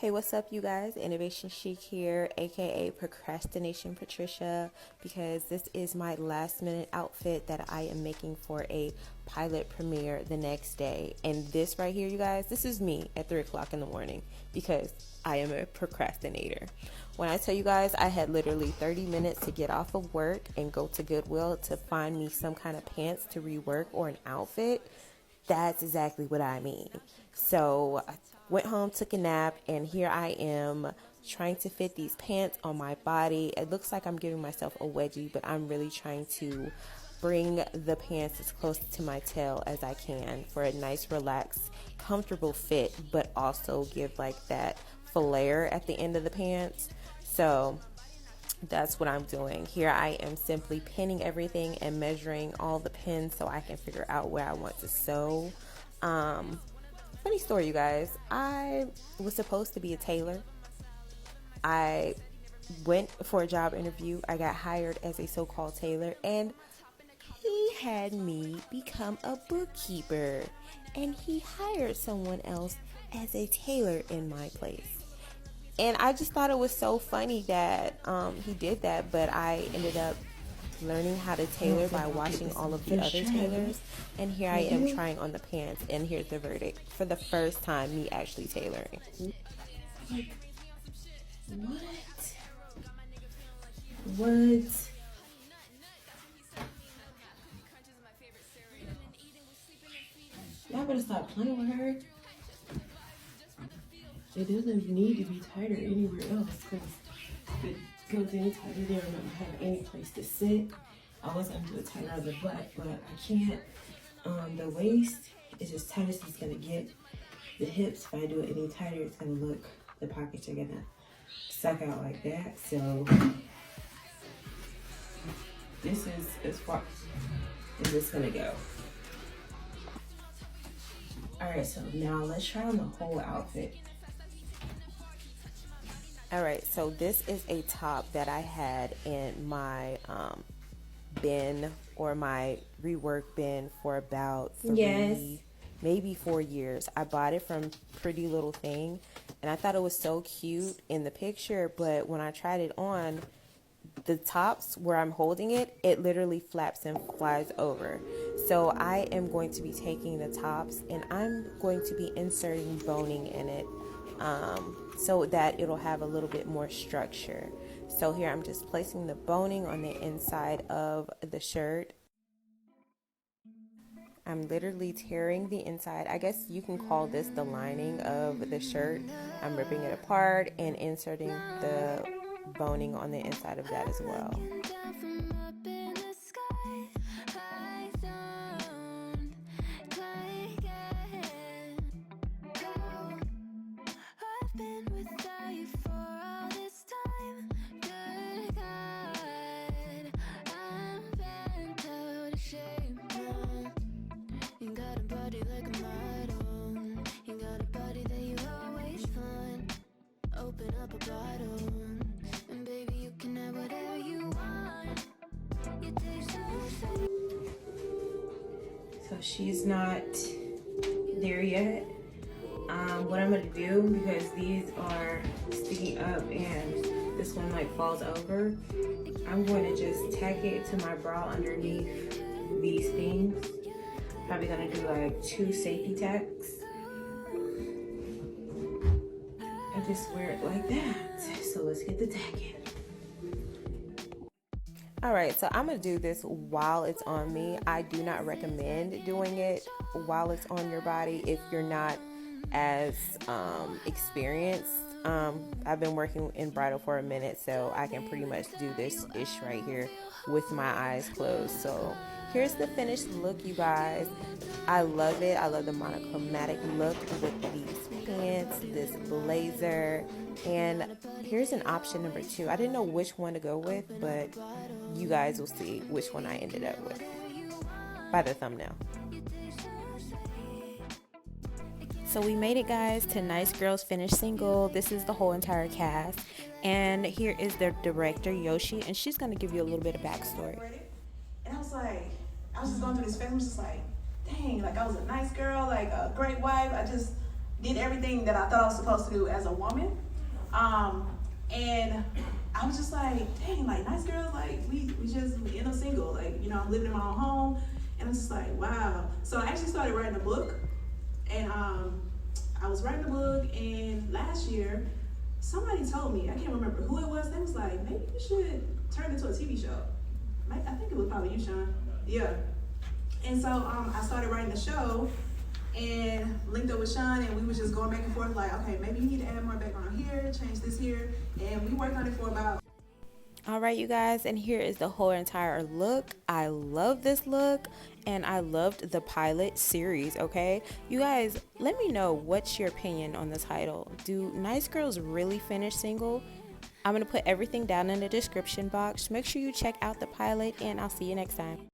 Hey, what's up, you guys? Innovation Chic here, aka Procrastination Patricia, because this is my last minute outfit that I am making for a pilot premiere the next day. And this right here, you guys, this is me at 3 o'clock in the morning because I am a procrastinator. When I tell you guys, I had literally 30 minutes to get off of work and go to Goodwill to find me some kind of pants to rework or an outfit. That's exactly what I mean. So I went home, took a nap, and here I am trying to fit these pants on my body. It looks like I'm giving myself a wedgie, but I'm really trying to bring the pants as close to my tail as I can for a nice, relaxed, comfortable fit, but also give like that flare at the end of the pants. So that's what I'm doing. Here I am simply pinning everything and measuring all the pins so I can figure out where I want to sew. Funny story, you guys. I was supposed to be a tailor. I went for a job interview. I got hired as a so-called tailor, and he had me become a bookkeeper, and he hired someone else as a tailor in my place. And I just thought it was so funny that he did that, but I ended up learning how to tailor by watching all of the other tailors. And here I am trying on the pants, and here's the verdict. For the first time, me actually tailoring. Like, what? Y'all better stop playing with her. It doesn't need to be tighter anywhere else because if it goes any tighter there, I'm not have any place to sit. I was gonna do it tighter on the butt, but I can't. The waist is as tight as it's gonna get. The hips, if I do it any tighter, it's gonna look, the pockets are gonna suck out like that. So this is as far as it's gonna go. All right, so now let's try on the whole outfit. All right, so this is a top that I had in my bin or my rework bin for about maybe 4 years. I bought it from Pretty Little Thing, and I thought it was so cute in the picture, but when I tried it on, the tops where I'm holding it, it literally flaps and flies over. So I am going to be taking the tops and I'm going to be inserting boning in it so that it'll have a little bit more structure. So here I'm just placing the boning on the inside of the shirt. I'm literally tearing the inside. I guess you can call this the lining of the shirt. I'm ripping it apart and inserting the boning on the inside of that as well. Open up a bottle, and baby, you can have whatever you want. You taste so sweet. So she's not there yet. What I'm gonna do, because these are sticking up and this one like falls over, I'm going to just tack it to my bra underneath these things. Probably gonna do like 2 safety tacks. I just wear it like that. So let's get the tacking. All right, so I'm gonna do this while it's on me. I do not recommend doing it while it's on your body if you're not as experienced. I've been working in bridal for a minute, so I can pretty much do this ish right here with my eyes closed. So here's the finished look, you guys. I love it. I love the monochromatic look with these pants, this blazer, and here's an option number 2. I didn't know which one to go with, but you guys will see which one I ended up with by the thumbnail. So we made it, guys, to Nice Girls Finished Single. This is the whole entire cast, and here is the director, Yoshi, and she's going to give you a little bit of backstory. And I was just going through this phase. I'm just like, dang, like I was a nice girl, like a great wife. I just did everything that I thought I was supposed to do as a woman. And I was just like, dang, like nice girls, like we just end up single. Like, you know, I'm living in my own home. And I'm just like, wow. So I actually started writing a book. And I was writing the book, and last year, somebody told me, I can't remember who it was, they was like, maybe you should turn it into a TV show. I think it was probably you, Sean. Yeah. And so I started writing the show and linked up with Sean, and we was just going back and forth like, okay, maybe you need to add more background here, change this here. And we worked on it for about... All right, you guys, and here is the whole entire look. I love this look, and I loved the pilot series, okay? You guys, let me know what's your opinion on the title. Do nice girls really finish single? I'm going to put everything down in the description box. Make sure you check out the pilot, and I'll see you next time.